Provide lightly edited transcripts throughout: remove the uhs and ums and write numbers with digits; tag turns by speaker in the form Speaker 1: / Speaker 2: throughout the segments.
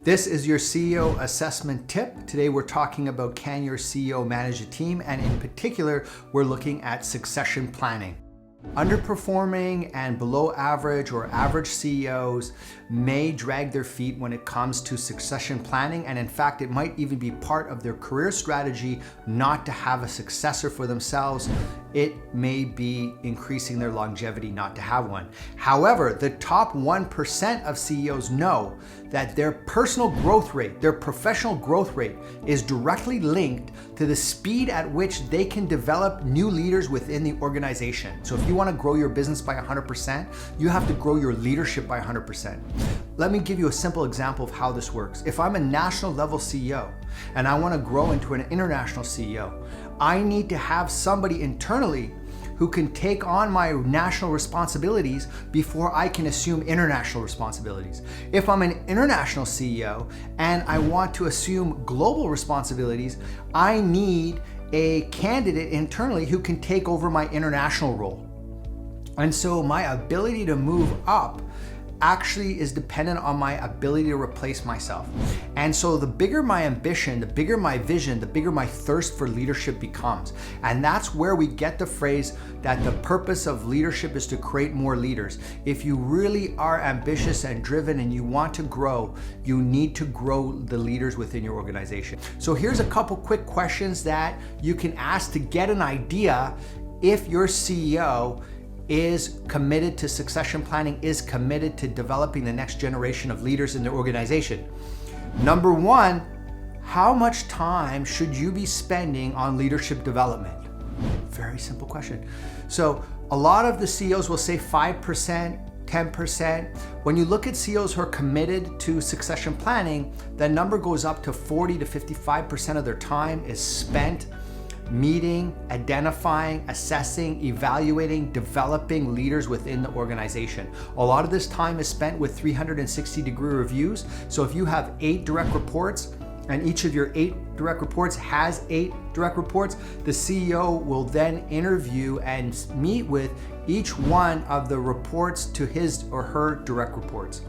Speaker 1: This is your CEO assessment tip. Today we're talking about, can your CEO manage a team? And in particular, we're looking at succession planning. Underperforming and below average or average CEOs may drag their feet when it comes to succession planning, and in fact, it might even be part of their career strategy not to have a successor for themselves. It may be increasing their longevity not to have one. However, the top 1% of CEOs know that their personal growth rate, their professional growth rate, is directly linked to the speed at which they can develop new leaders within the organization. So if you want to grow your business by 100%, you have to grow your leadership by 100%. Let me give you a simple example of how this works. If I'm a national level CEO and I want to grow into an international CEO, I need to have somebody internally who can take on my national responsibilities before I can assume international responsibilities. If I'm an international CEO and I want to assume global responsibilities, I need a candidate internally who can take over my international role. And so my ability to move up actually is dependent on my ability to replace myself. And so the bigger my ambition, the bigger my vision, the bigger my thirst for leadership becomes. And that's where we get the phrase that the purpose of leadership is to create more leaders. If you really are ambitious and driven and you want to grow, you need to grow the leaders within your organization. So here's a couple quick questions that you can ask to get an idea if your CEO is committed to succession planning, is committed to developing the next generation of leaders in their organization. Number one, how much time should you be spending on leadership development? Very simple question. So a lot of the CEOs will say 5%, 10%. When you look at CEOs who are committed to succession planning, that number goes up to 40 to 55% of their time is spent meeting, identifying, assessing, evaluating, developing leaders within the organization. A lot of this time is spent with 360-degree reviews. So if you have 8 direct reports and each of your 8 direct reports has 8 direct reports, the CEO will then interview and meet with each one of the reports to his or her direct reports.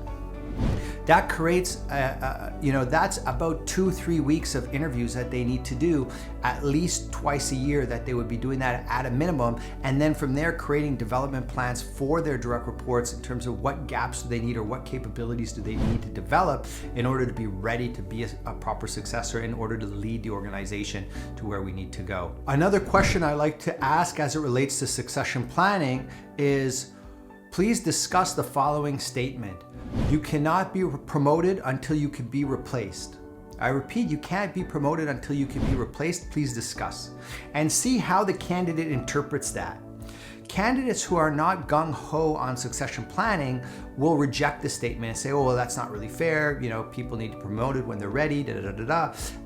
Speaker 1: That creates, that's about 2-3 weeks of interviews that they need to do at least twice a year, that they would be doing that at a minimum. And then from there, creating development plans for their direct reports in terms of what gaps do they need or what capabilities do they need to develop in order to be ready to be a proper successor, in order to lead the organization to where we need to go. Another question I like to ask as it relates to succession planning is, please discuss the following statement. You cannot be promoted until you can be replaced. I repeat, you can't be promoted until you can be replaced. Please discuss and see how the candidate interprets that. Candidates who are not gung-ho on succession planning will reject the statement and say, oh, well, that's not really fair. People need to be promoted when they're ready,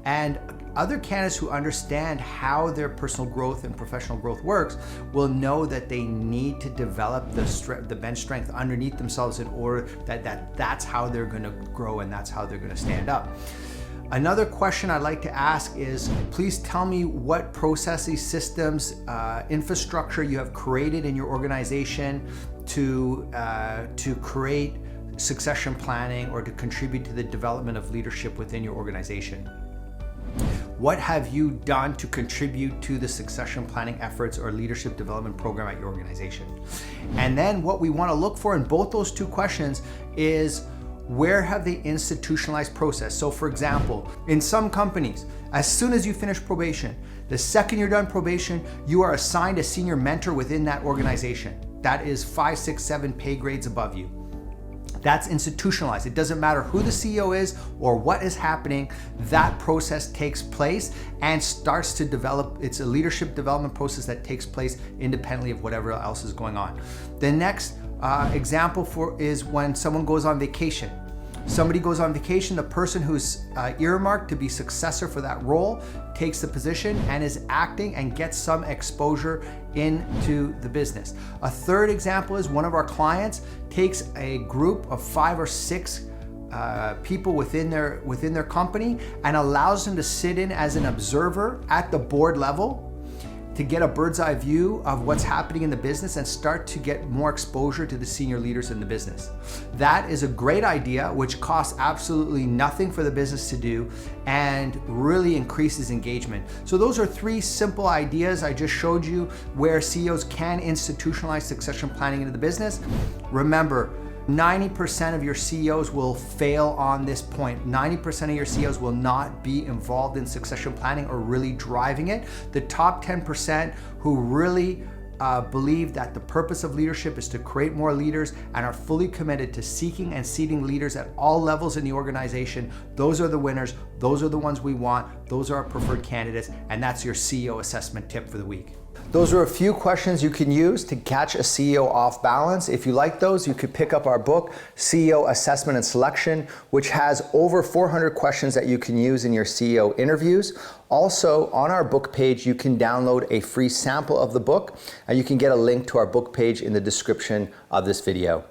Speaker 1: And other candidates who understand how their personal growth and professional growth works will know that they need to develop the bench strength underneath themselves in order that's how they're going to grow and that's how they're going to stand up. Another question I'd like to ask is, please tell me what processes, systems, infrastructure you have created in your organization to create succession planning or to contribute to the development of leadership within your organization. What have you done to contribute to the succession planning efforts or leadership development program at your organization? And then what we want to look for in both those two questions is, where have they institutionalized process? So for example, in some companies, as soon as you finish probation, the second you're done probation, you are assigned a senior mentor within that organization. That is 5, 6, 7 pay grades above you. That's institutionalized. It doesn't matter who the CEO is or what is happening, that process takes place and starts to develop. It's a leadership development process that takes place independently of whatever else is going on. The next example is when someone goes on vacation. Somebody goes on vacation, the person who's earmarked to be successor for that role takes the position and is acting and gets some exposure into the business. A third example is one of our clients takes a group of 5 or 6 people within their company and allows them to sit in as an observer at the board level to get a bird's eye view of what's happening in the business and start to get more exposure to the senior leaders in the business. That is a great idea, which costs absolutely nothing for the business to do and really increases engagement. So those are 3 simple ideas I just showed you where CEOs can institutionalize succession planning into the business. Remember, 90% of your CEOs will fail on this point. 90% of your CEOs will not be involved in succession planning or really driving it. The top 10% who really believe that the purpose of leadership is to create more leaders and are fully committed to seeking and seeding leaders at all levels in the organization, those are the winners. Those are the ones we want. Those are our preferred candidates. And that's your CEO assessment tip for the week. Those are a few questions you can use to catch a CEO off balance. If you like those, you could pick up our book, CEO Assessment and Selection, which has over 400 questions that you can use in your CEO interviews. Also, on our book page, you can download a free sample of the book, and you can get a link to our book page in the description of this video.